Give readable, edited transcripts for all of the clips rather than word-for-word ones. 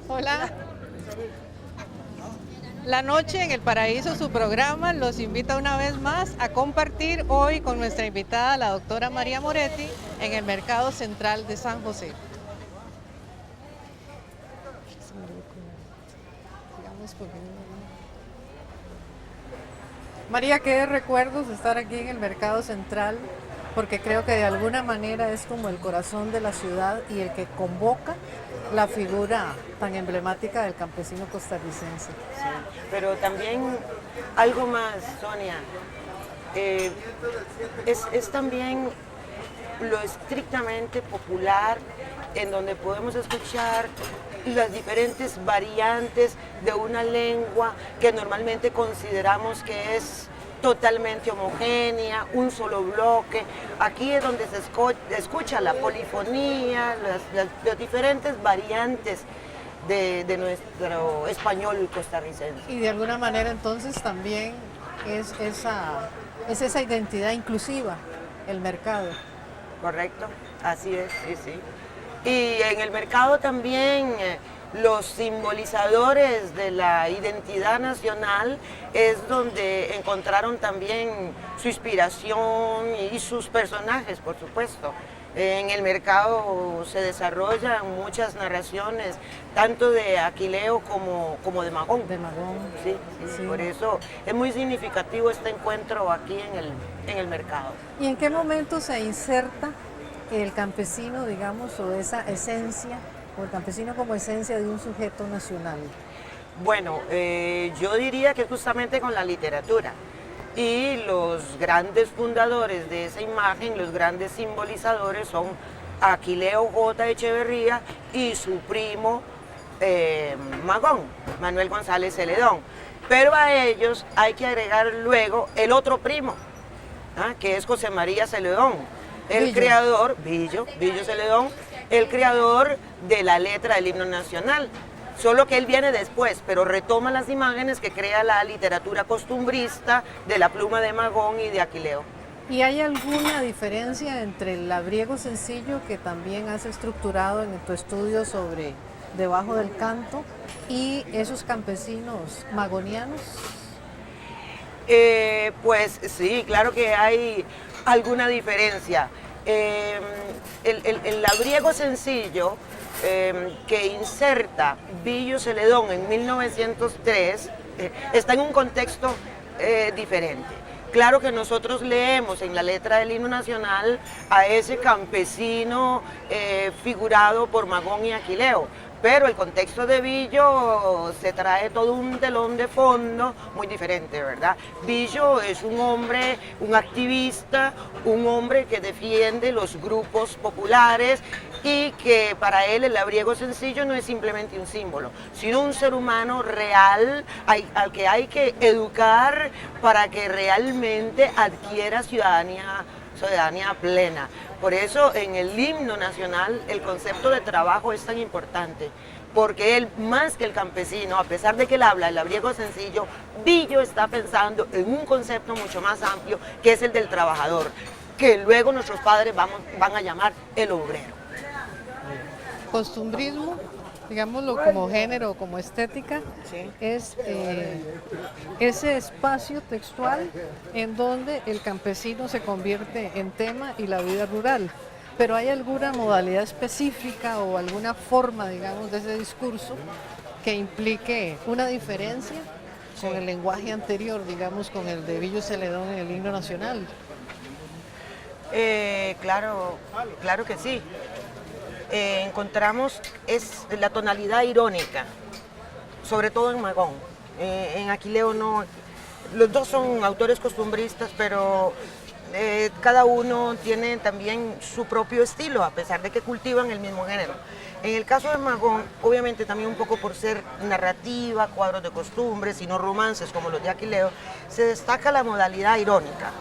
Hola. La Noche en el Paraíso, su programa, los invita una vez más a compartir hoy con nuestra invitada, la doctora María Moretti, en el Mercado Central de San José. María, ¿qué recuerdos estar aquí en el Mercado Central? Porque creo que de alguna manera es como el corazón de la ciudad y el que convoca la figura tan emblemática del campesino costarricense. Sí, pero también algo más, Sonia, es también lo estrictamente popular, en donde podemos escuchar las diferentes variantes de una lengua que normalmente consideramos que es totalmente homogénea, un solo bloque. Aquí es donde se escucha la polifonía, las diferentes variantes de nuestro español costarricense. Y de alguna manera entonces también es esa identidad inclusiva, el mercado. Correcto, así es, sí, sí. Y en el mercado también los simbolizadores de la identidad nacional es donde encontraron también su inspiración y sus personajes, por supuesto. En el mercado se desarrollan muchas narraciones, tanto de Aquileo como de Magón. De Magón. Sí, sí, sí. Por eso es muy significativo este encuentro aquí en el mercado. ¿Y en qué momento se inserta el campesino, digamos, o esa esencia, o el campesino como esencia de un sujeto nacional? Bueno, yo diría que justamente con la literatura. Y los grandes fundadores de esa imagen, los grandes simbolizadores son Aquileo J. Echeverría y su primo Magón, Manuel González Celedón. Pero a ellos hay que agregar luego el otro primo, que es José María Celedón, el creador, Billo Celedón, el creador de la letra del himno nacional. Solo que él viene después, pero retoma las imágenes que crea la literatura costumbrista de la pluma de Magón y de Aquileo. ¿Y hay alguna diferencia entre el labriego sencillo que también has estructurado en tu estudio sobre Debajo del Canto y esos campesinos magonianos? Pues sí, claro que hay alguna diferencia. El labriego sencillo que inserta Billo Celedón en 1903 está en un contexto diferente. Claro que nosotros leemos en la letra del himno nacional a ese campesino figurado por Magón y Aquileo, pero el contexto de Billo se trae todo un telón de fondo muy diferente, ¿verdad? Billo es un hombre, un activista, un hombre que defiende los grupos populares y que para él el labriego sencillo no es simplemente un símbolo, sino un ser humano real al que hay que educar para que realmente adquiera ciudadanía plena. Por eso en el himno nacional el concepto de trabajo es tan importante, porque él, más que el campesino, a pesar de que él habla el labriego sencillo, Billo está pensando en un concepto mucho más amplio, que es el del trabajador, que luego nuestros padres van a llamar el obrero. Costumbrismo, digámoslo como género, como estética, Sí. es ese espacio textual en donde el campesino se convierte en tema y la vida rural. Pero ¿hay alguna modalidad específica o alguna forma, digamos, de ese discurso que implique una diferencia con el lenguaje anterior, digamos, con el de Billo Celedón en el himno nacional? Claro que sí. Encontramos es la tonalidad irónica, sobre todo en Magón. En Aquileo no, los dos son autores costumbristas, pero cada uno tiene también su propio estilo, a pesar de que cultivan el mismo género. En el caso de Magón, obviamente también un poco por ser narrativa, cuadros de costumbres y no romances como los de Aquileo, se destaca la modalidad irónica.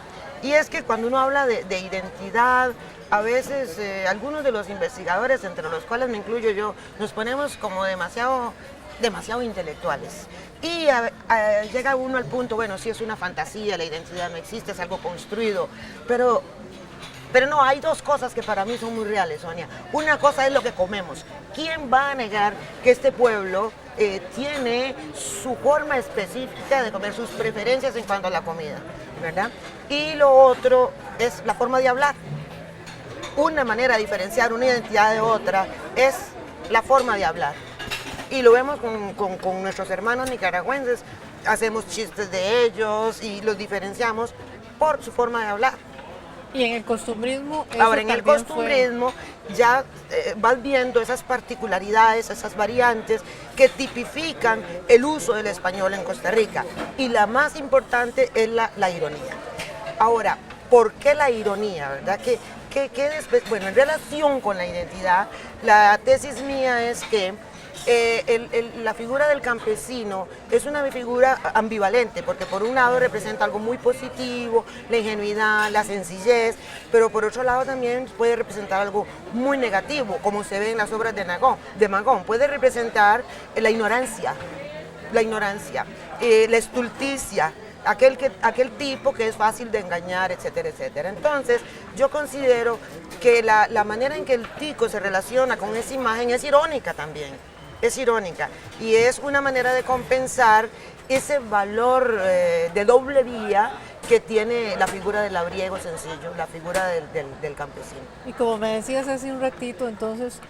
Y es que cuando uno habla de identidad, a veces algunos de los investigadores, entre los cuales me incluyo yo, nos ponemos como demasiado intelectuales. Y llega uno al punto, bueno, sí es una fantasía, la identidad no existe, es algo construido, pero no, hay dos cosas que para mí son muy reales, Sonia. Una cosa es lo que comemos. ¿Quién va a negar que este pueblo tiene su forma específica de comer, sus preferencias en cuanto a la comida, ¿verdad? Y lo otro es la forma de hablar. Una manera de diferenciar una identidad de otra es la forma de hablar. Y lo vemos con nuestros hermanos nicaragüenses. Hacemos chistes de ellos y los diferenciamos por su forma de hablar. Y en el costumbrismo, ahora en el costumbrismo ya vas viendo esas particularidades, esas variantes que tipifican el uso del español en Costa Rica. Y la más importante es la ironía. Ahora, ¿por qué la ironía? ¿Verdad? Bueno, en relación con la identidad, la tesis mía es que la figura del campesino es una figura ambivalente, porque por un lado representa algo muy positivo, la ingenuidad, la sencillez, pero por otro lado también puede representar algo muy negativo, como se ve en las obras de Magón. Puede representar la ignorancia, la estulticia, aquel tipo que es fácil de engañar, etcétera, etcétera. Entonces, yo considero que la manera en que el tico se relaciona con esa imagen es irónica también. Es irónica y es una manera de compensar ese valor de doble vía que tiene la figura del labriego sencillo, la figura del campesino. Y como me decías hace un ratito, entonces,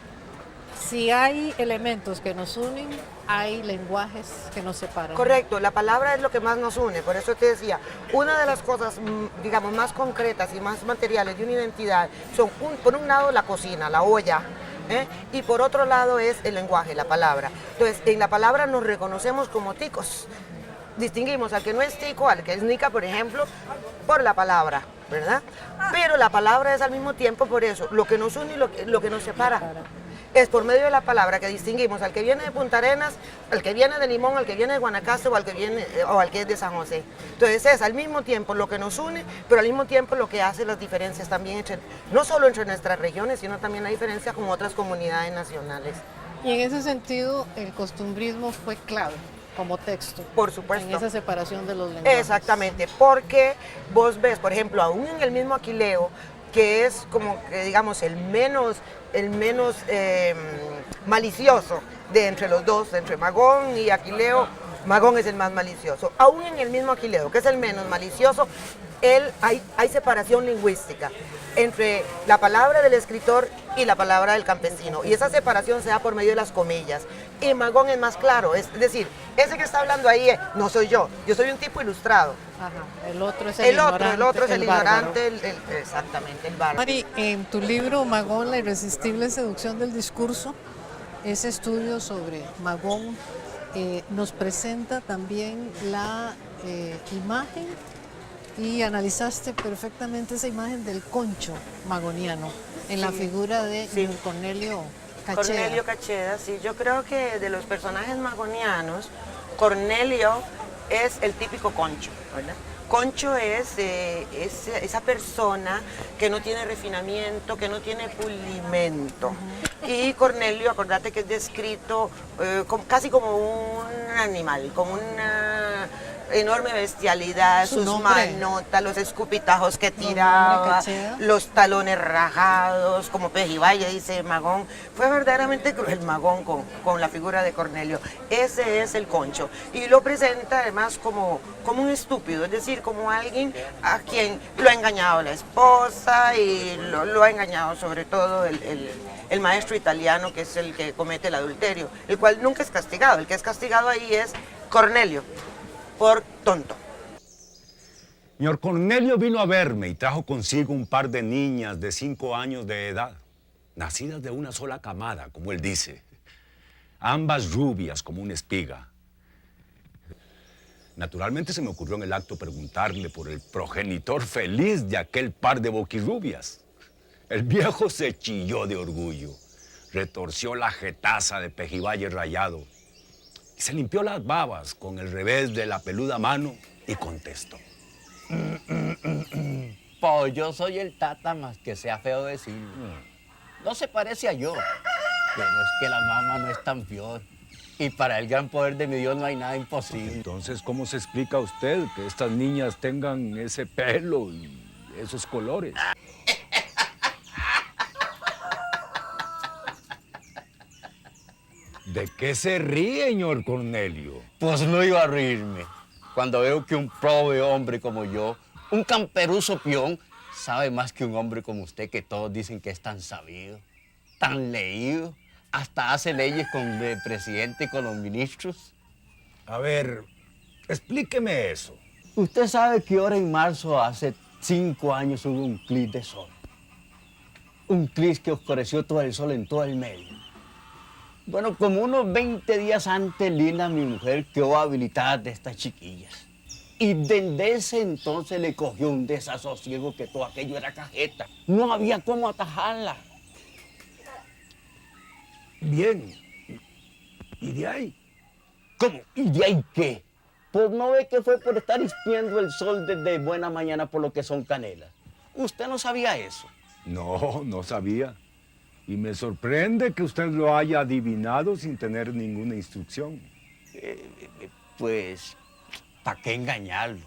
si hay elementos que nos unen, hay lenguajes que nos separan. Correcto, la palabra es lo que más nos une, por eso te decía, una de las cosas, digamos, más concretas y más materiales de una identidad son, por un lado, la cocina, la olla, y por otro lado es el lenguaje, la palabra. Entonces, en la palabra nos reconocemos como ticos. Distinguimos al que no es tico, al que es nica, por ejemplo, por la palabra, ¿verdad? Pero la palabra es al mismo tiempo por eso, lo que nos une y lo que nos separa. Es por medio de la palabra que distinguimos al que viene de Punta Arenas, al que viene de Limón, al que viene de Guanacaste o al que es de San José. Entonces es al mismo tiempo lo que nos une, pero al mismo tiempo lo que hace las diferencias también, no solo entre nuestras regiones, sino también la diferencia con otras comunidades nacionales. Y en ese sentido, el costumbrismo fue clave como texto. Por supuesto. En esa separación de los lenguajes. Exactamente, porque vos ves, por ejemplo, aún en el mismo Aquileo, que es como que digamos el menos malicioso de entre los dos, entre Magón y Aquileo. Magón es el más malicioso. Aún en el mismo Aquileo, que es el menos malicioso, hay separación lingüística entre la palabra del escritor y la palabra del campesino. Y esa separación se da por medio de las comillas. Y Magón es más claro, es decir, ese que está hablando ahí no soy yo soy un tipo ilustrado. Ajá, el otro es el ignorante. El otro es el ignorante, exactamente, el bárbaro. Mari, en tu libro Magón, la irresistible seducción del discurso, ese estudio sobre Magón nos presenta también la imagen y analizaste perfectamente esa imagen del concho magoniano en la figura de Cornelio Cacheda. Cornelio Cacheda, sí, yo creo que de los personajes magonianos, Cornelio es el típico concho, ¿verdad? Concho es esa persona que no tiene refinamiento, que no tiene pulimento. Y Cornelio, acordate que es descrito casi como un animal, como una enorme bestialidad, sus manotas, los escupitajos que tiraba, los talones rajados, como Pejivalle, dice Magón. Fue verdaderamente cruel Magón con la figura de Cornelio. Ese es el concho. Y lo presenta además como un estúpido, es decir, como alguien a quien lo ha engañado la esposa y lo ha engañado sobre todo el maestro italiano, que es el que comete el adulterio, el cual nunca es castigado. El que es castigado ahí es Cornelio, por tonto. Señor Cornelio vino a verme y trajo consigo un par de niñas de 5 años de edad, nacidas de una sola camada, como él dice, ambas rubias como una espiga. Naturalmente se me ocurrió en el acto preguntarle por el progenitor feliz de aquel par de boquirrubias. El viejo se chilló de orgullo, retorció la jetaza de Pejivalle rayado y se limpió las babas con el revés de la peluda mano y contestó. Pues yo soy el tata, más que sea feo decirlo. No se parece a yo, pero es que la mamá no es tan peor. Y para el gran poder de mi Dios no hay nada imposible. Entonces, ¿cómo se explica a usted que estas niñas tengan ese pelo y esos colores? ¿De qué se ríe, señor Cornelio? Pues no iba a reírme cuando veo que un pobre hombre como yo, un camperuzo peón, sabe más que un hombre como usted que todos dicen que es tan sabido, tan leído, hasta hace leyes con el presidente y con los ministros. A ver, explíqueme eso. Usted sabe que ahora en marzo, hace 5 años, hubo un eclipse de sol. Un eclipse que oscureció todo el sol en todo el medio. Bueno, como unos 20 días antes, Lina, mi mujer, quedó habilitada de estas chiquillas. Y desde ese entonces le cogió un desasosiego que todo aquello era cajeta. No había cómo atajarla. Bien. ¿Y de ahí? ¿Cómo? ¿Y de ahí qué? Pues no ve que fue por estar espiando el sol desde buena mañana por lo que son canelas. ¿Usted no sabía eso? No, no sabía. Y me sorprende que usted lo haya adivinado sin tener ninguna instrucción. Pues, ¿para qué engañarlo?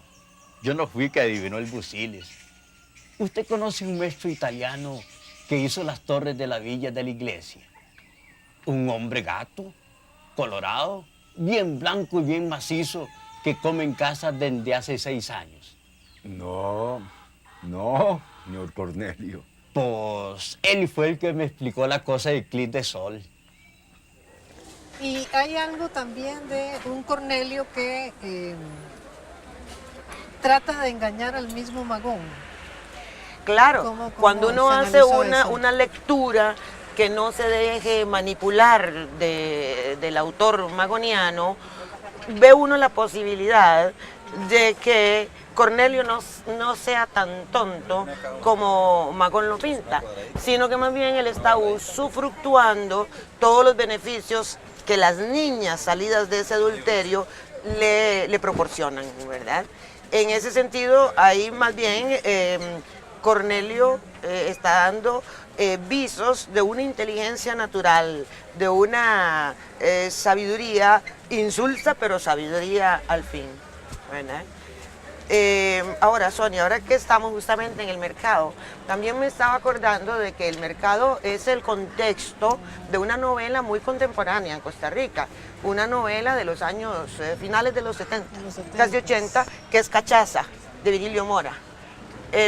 Yo no fui que adivinó el Busilis. ¿Usted conoce un maestro italiano que hizo las torres de la villa de la iglesia? Un hombre gato, colorado, bien blanco y bien macizo, que come en casa desde hace 6 años. No, señor Cornelio. Pues él fue el que me explicó la cosa del eclipse de sol. Y hay algo también de un Cornelio que trata de engañar al mismo Magón. Claro, ¿Cómo cuando uno se hace analizó eso? una lectura que no se deje manipular del autor magoniano, ve uno la posibilidad de que Cornelio no sea tan tonto como Magón lo pinta, sino que más bien él está usufructuando todos los beneficios que las niñas salidas de ese adulterio le proporcionan, ¿verdad? En ese sentido, ahí más bien Cornelio está dando visos de una inteligencia natural, de una sabiduría insulsa, pero sabiduría al fin, ¿verdad? Ahora, Sonia, ahora que estamos justamente en el mercado, también me estaba acordando de que el mercado es el contexto de una novela muy contemporánea en Costa Rica, una novela de los años finales de los 70, casi 80, que es Cachaza, de Virgilio Mora.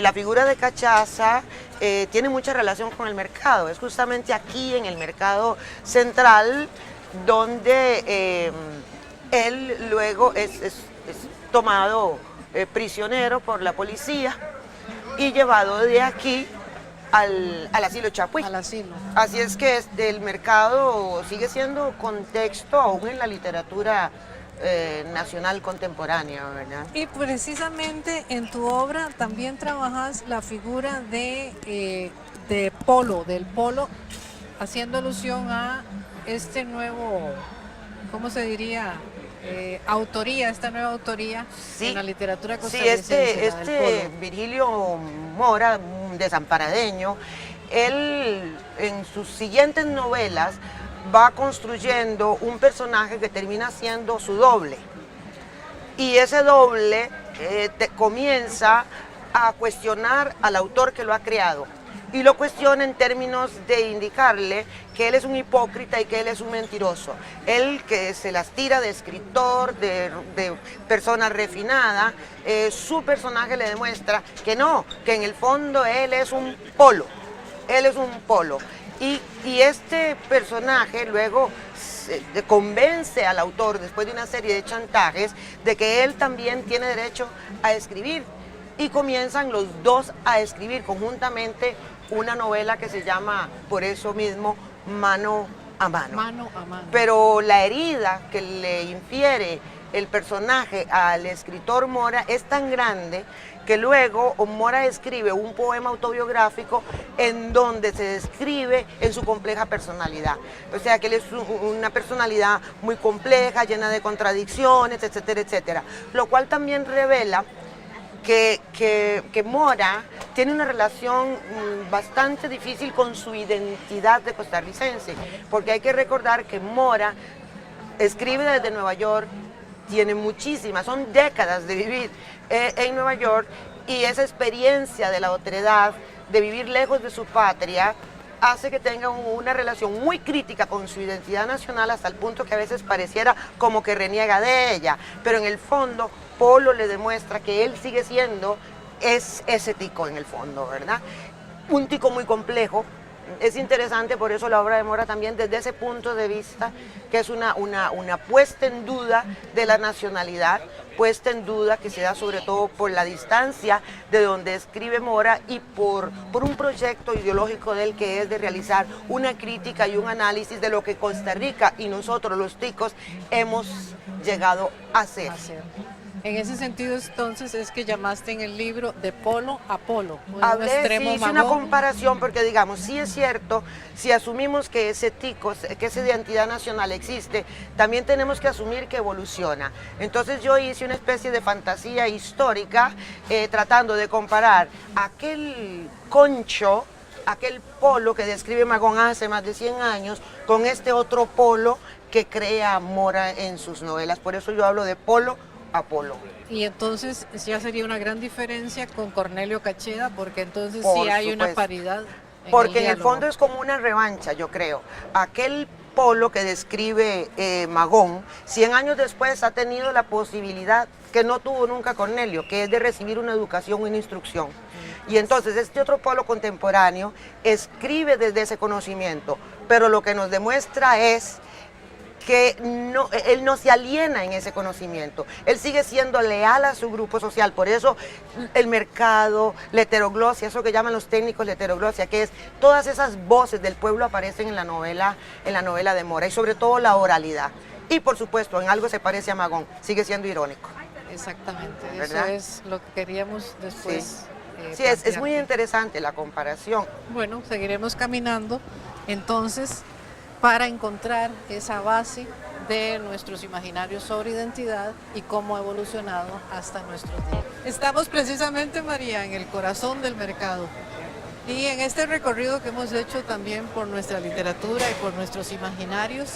La figura de Cachaza tiene mucha relación con el mercado, es justamente aquí en el mercado central donde él luego es tomado prisionero por la policía y llevado de aquí al asilo Chapuí. Al asilo. Así es que el mercado sigue siendo contexto aún en la literatura nacional contemporánea, ¿verdad? Y precisamente en tu obra también trabajas la figura del polo, haciendo alusión a este nuevo, ¿cómo se diría? Esta nueva autoría Sí, en la literatura sí, costarricense. la del polo. Virgilio Mora, un desamparadeño, él en sus siguientes novelas va construyendo un personaje que termina siendo su doble. Y ese doble comienza a cuestionar al autor que lo ha creado. Y lo cuestiona en términos de indicarle que él es un hipócrita y que él es un mentiroso. Él que se las tira de escritor, de persona refinada, su personaje le demuestra que no, que en el fondo él es un polo. Él es un polo. Y este personaje luego convence al autor, después de una serie de chantajes, de que él también tiene derecho a escribir. Y comienzan los dos a escribir conjuntamente una novela que se llama, por eso mismo, Mano a Mano. Mano a mano. Pero la herida que le infiere el personaje al escritor Mora es tan grande que luego Mora escribe un poema autobiográfico en donde se describe en su compleja personalidad. O sea que él es una personalidad muy compleja, llena de contradicciones, etcétera, etcétera. Lo cual también revela que Mora tiene una relación bastante difícil con su identidad de costarricense, porque hay que recordar que Mora escribe desde Nueva York, tiene muchísimas, son décadas de vivir en Nueva York, y esa experiencia de la otredad, de vivir lejos de su patria, hace que tenga una relación muy crítica con su identidad nacional, hasta el punto que a veces pareciera como que reniega de ella, pero en el fondo Polo le demuestra que él sigue siendo ese tico en el fondo, ¿verdad? Un tico muy complejo. Es interesante, por eso la obra de Mora también desde ese punto de vista, que es una puesta en duda de la nacionalidad, puesta en duda que se da sobre todo por la distancia de donde escribe Mora y por un proyecto ideológico de él, que es de realizar una crítica y un análisis de lo que Costa Rica y nosotros los ticos hemos llegado a ser. En ese sentido, entonces, es que llamaste en el libro de polo a polo. Hablé, sí, hice una comparación, porque digamos, sí es cierto, si asumimos que ese tico, que esa identidad nacional existe, también tenemos que asumir que evoluciona. Entonces yo hice una especie de fantasía histórica, tratando de comparar aquel concho, aquel polo que describe Magón hace más de 100 años, con este otro polo que crea Mora en sus novelas. Por eso yo hablo de polo a polo. Y entonces ya sería una gran diferencia con Cornelio Cacheda, porque entonces Por sí hay supuesto. una paridad. Porque en el fondo es como una revancha, yo creo. Aquel polo que describe Magón, 100 años después ha tenido la posibilidad que no tuvo nunca Cornelio, que es de recibir una educación, una instrucción. Y entonces este otro polo contemporáneo escribe desde ese conocimiento, pero lo que nos demuestra es que él no se aliena en ese conocimiento, él sigue siendo leal a su grupo social. Por eso el mercado, la heteroglosia, eso que llaman los técnicos la heteroglosia, que es todas esas voces del pueblo aparecen en la novela de Mora, y sobre todo la oralidad. Y por supuesto, en algo se parece a Magón, sigue siendo irónico. Exactamente, ¿verdad? eso es lo que queríamos después. Sí, es muy interesante la comparación. Bueno, seguiremos caminando entonces para encontrar esa base de nuestros imaginarios sobre identidad y cómo ha evolucionado hasta nuestros días. Estamos precisamente, María, en el corazón del mercado. Y en este recorrido que hemos hecho también por nuestra literatura y por nuestros imaginarios,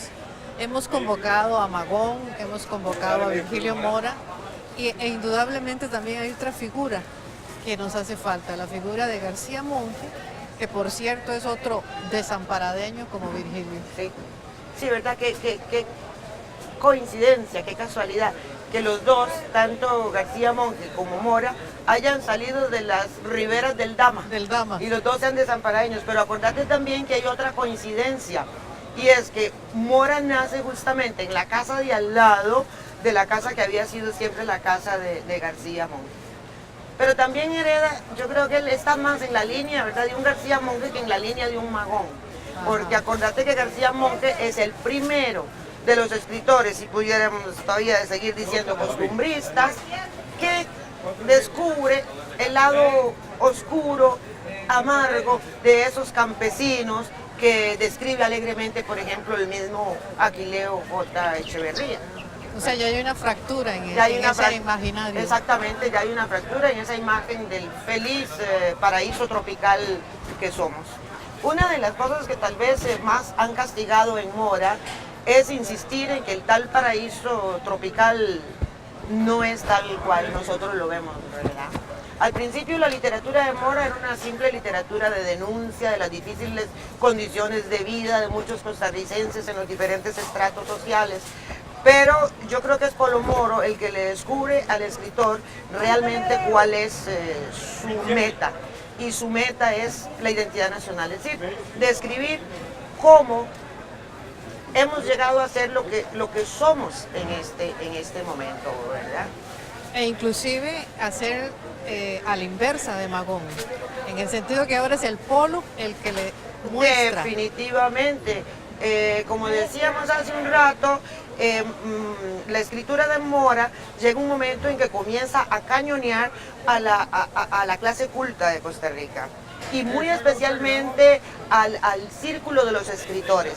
hemos convocado a Magón, hemos convocado a Virgilio Mora, e indudablemente también hay otra figura que nos hace falta, la figura de García Monge, que por cierto es otro desamparadeño como Virgilio. Sí, ¿verdad? Qué coincidencia, qué casualidad, que los dos, tanto García Monge como Mora, hayan salido de las riberas del Dama. Y los dos sean desamparadeños, pero acordate también que hay otra coincidencia, y es que Mora nace justamente en la casa de al lado de la casa que había sido siempre la casa de García Monge. Pero también hereda, yo creo que él está más en la línea, ¿verdad?, de un García Monge que en la línea de un Magón. Porque acordate que García Monge es el primero de los escritores, si pudiéramos todavía seguir diciendo costumbristas, que descubre el lado oscuro, amargo de esos campesinos que describe alegremente, por ejemplo, el mismo Aquileo J. Echeverría. O sea, ya hay una fractura en ese imaginario. Exactamente, ya hay una fractura en esa imagen del feliz paraíso tropical que somos. Una de las cosas que tal vez más han castigado en Mora es insistir en que el tal paraíso tropical no es tal cual nosotros lo vemos, ¿verdad? Al principio la literatura de Mora era una simple literatura de denuncia de las difíciles condiciones de vida de muchos costarricenses en los diferentes estratos sociales. Pero yo creo que es Polo Moro el que le descubre al escritor realmente cuál es su meta. Y su meta es la identidad nacional, es decir, describir cómo hemos llegado a ser lo que somos en este momento, ¿verdad? E inclusive hacer a la inversa de Magón, en el sentido que ahora es el polo el que le muestra. Definitivamente. Como decíamos hace un rato, la escritura de Mora llega un momento en que comienza a cañonear a la clase culta de Costa Rica, y muy especialmente al círculo de los escritores.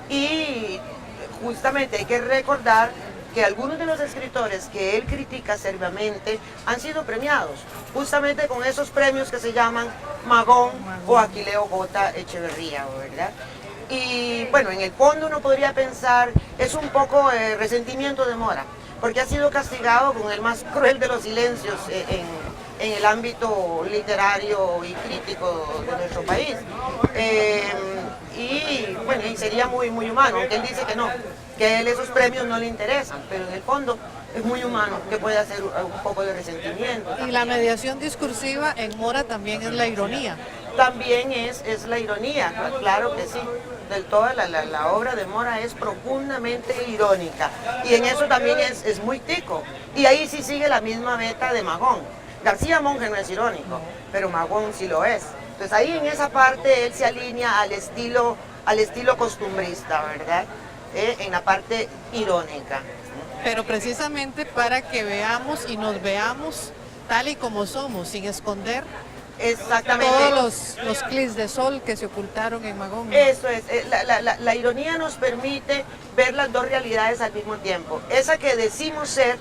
Y justamente hay que recordar que algunos de los escritores que él critica seriamente han sido premiados, justamente con esos premios que se llaman Magón o Aquileo J. Echeverría, ¿verdad? Y bueno, en el fondo uno podría pensar, es un poco resentimiento de Mora, porque ha sido castigado con el más cruel de los silencios en el ámbito literario y crítico de nuestro país. Y bueno, y sería muy humano, aunque él dice que no, que a él esos premios no le interesan, pero en el fondo es muy humano, que puede hacer un poco de resentimiento. Y la mediación discursiva en Mora también es la ironía. También es la ironía, claro que sí. Del todo la obra de Mora es profundamente irónica y en eso también es muy tico. Y ahí sí sigue la misma beta de Magón. García Monge no es irónico, pero Magón sí lo es. Entonces ahí en esa parte él se alinea al estilo costumbrista, ¿verdad? En la parte irónica. Pero precisamente para que veamos y nos veamos tal y como somos, sin esconder Exactamente. todos los clics de sol que se ocultaron en Magón. Eso es, la ironía nos permite ver las dos realidades al mismo tiempo. Esa que decimos ser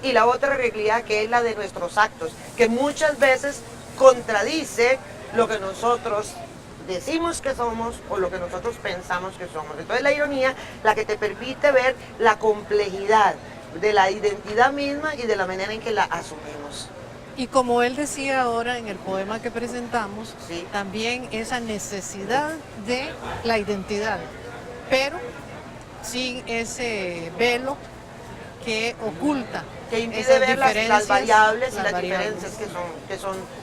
y la otra realidad que es la de nuestros actos, que muchas veces contradice lo que nosotros decimos que somos o lo que nosotros pensamos que somos. Entonces la ironía la que te permite ver la complejidad de la identidad misma y de la manera en que la asumimos. Y como él decía ahora en el poema que presentamos, Sí. también esa necesidad de la identidad, pero sin ese velo que oculta. Que impide esas ver las diferencias, variables y las variables. diferencias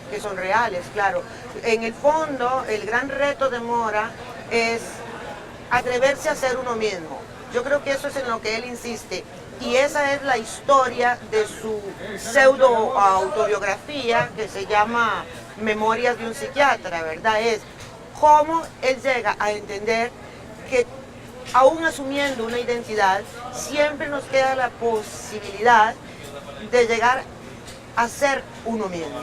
que son reales, claro. En el fondo, el gran reto de Mora es atreverse a ser uno mismo. Yo creo que eso es en lo que él insiste. Y esa es la historia de su pseudo autobiografía que se llama Memorias de un psiquiatra, ¿verdad? Es cómo él llega a entender que aún asumiendo una identidad, siempre nos queda la posibilidad de llegar a ser uno mismo.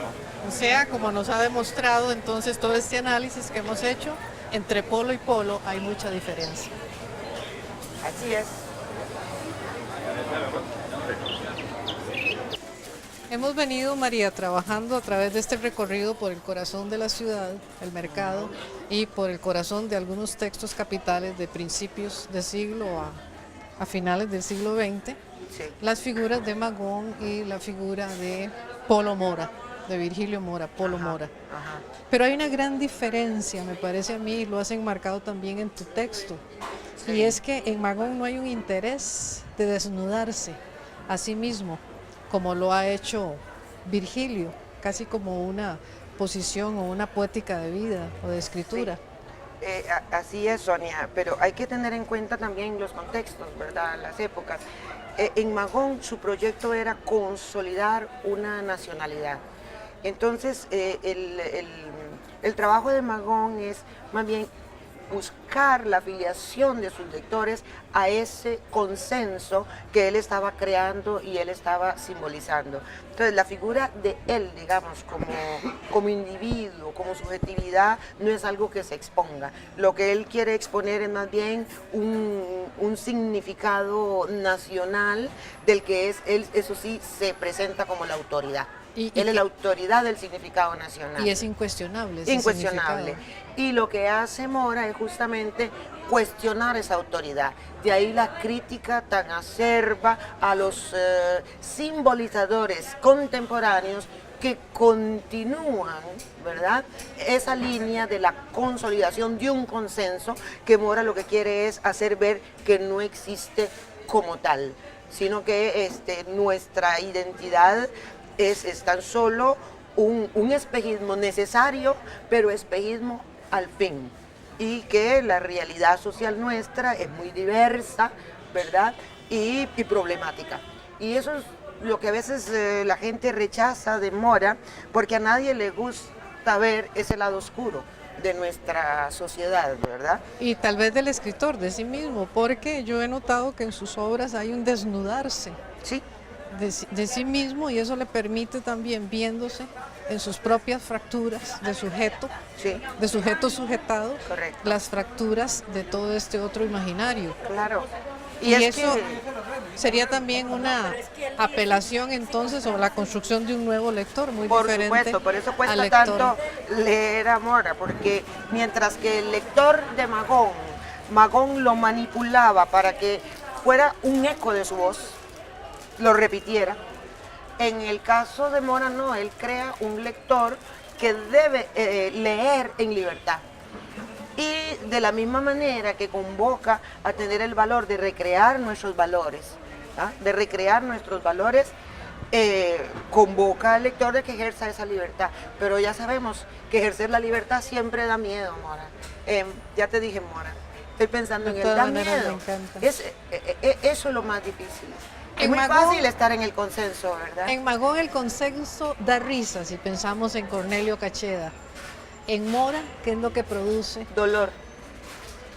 O sea, como nos ha demostrado entonces todo este análisis que hemos hecho, entre polo y polo hay mucha diferencia. Así es. Hemos venido, María, trabajando a través de este recorrido por el corazón de la ciudad, el mercado, y por el corazón de algunos textos capitales de principios de siglo a finales del siglo XX, Sí. las figuras de Magón y la figura de Polo Mora, de Virgilio Mora, Polo Mora. Ajá. Pero hay una gran diferencia, me parece a mí, y lo has enmarcado también en tu texto, y es que en Magón no hay un interés de desnudarse a sí mismo, como lo ha hecho Virgilio, casi como una posición o una poética de vida o de escritura. Así es, Sonia, pero hay que tener en cuenta también los contextos, ¿verdad? Las épocas. En Magón su proyecto era consolidar una nacionalidad. Entonces, el trabajo de Magón es más bien buscar la afiliación de sus lectores a ese consenso que él estaba creando y él estaba simbolizando. Entonces la figura de él, digamos, como individuo, como subjetividad, no es algo que se exponga. Lo que él quiere exponer es más bien un significado nacional del que él, eso sí, se presenta como la autoridad. Él es la autoridad del significado nacional. Y es incuestionable. Ese Incuestionable. significado. Y lo que hace Mora es justamente cuestionar esa autoridad. De ahí la crítica tan acerba a los simbolizadores contemporáneos que continúan, ¿verdad?, esa línea de la consolidación de un consenso que Mora lo que quiere es hacer ver que no existe como tal, sino que nuestra identidad es tan solo un espejismo necesario, pero espejismo al fin. Y que la realidad social nuestra es muy diversa, ¿verdad? Y problemática. Y eso es lo que a veces la gente rechaza de Mora, porque a nadie le gusta ver ese lado oscuro de nuestra sociedad, ¿verdad? Y tal vez del escritor, de sí mismo, porque yo he notado que en sus obras hay un desnudarse. Sí. De sí mismo, y eso le permite también, viéndose en sus propias fracturas de sujeto, Sí. de sujeto sujetado, Correcto. las fracturas de todo este otro imaginario. Claro. Y es eso que sería también una apelación entonces o la construcción de un nuevo lector muy por diferente. supuesto, por eso al cuesta lector. tanto leer a Mora, porque mientras que el lector de Magón Magón lo manipulaba para que fuera un eco de su voz, lo repitiera. En el caso de Mora no, él crea un lector que debe leer en libertad. Y de la misma manera que convoca a tener el valor de recrear nuestros valores, ¿ah? De recrear nuestros valores, convoca al lector de que ejerza esa libertad. Pero ya sabemos que ejercer la libertad siempre da miedo, Mora. Ya te dije, Mora, estoy pensando en De el da todas maneras, miedo. me encanta. Eso es lo más difícil. Es En muy Magón- fácil estar en el consenso, ¿verdad? En Magón el consenso da risa si pensamos en Cornelio Cacheda. En Mora, ¿qué es lo que produce Dolor,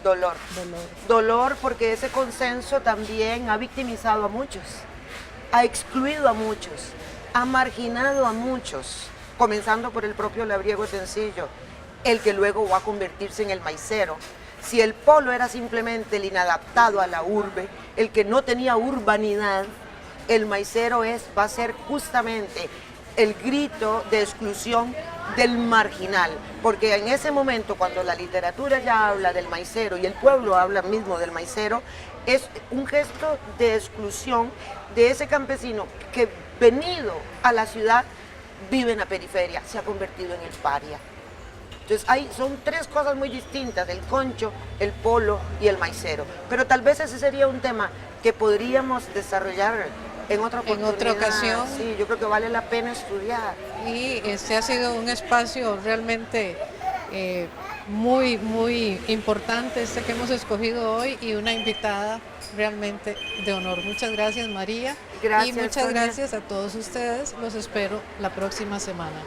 dolor. dolor? Dolor porque ese consenso también ha victimizado a muchos, ha excluido a muchos, ha marginado a muchos, comenzando por el propio labriego sencillo, el que luego va a convertirse en el maicero. Si el polo era simplemente el inadaptado a la urbe, el que no tenía urbanidad, el maicero va a ser justamente el grito de exclusión del marginal, porque en ese momento cuando la literatura ya habla del maicero y el pueblo habla mismo del maicero, es un gesto de exclusión de ese campesino que venido a la ciudad vive en la periferia, se ha convertido en el paria. Entonces son tres cosas muy distintas, el concho, el polo y el maicero. Pero tal vez ese sería un tema que podríamos desarrollar en otra oportunidad. En otra ocasión. Sí, yo creo que vale la pena estudiar. Y este ha sido un espacio realmente muy, muy importante este que hemos escogido hoy y una invitada realmente de honor. Muchas gracias, María. Gracias, y muchas Sonia. gracias a todos ustedes. Los espero la próxima semana.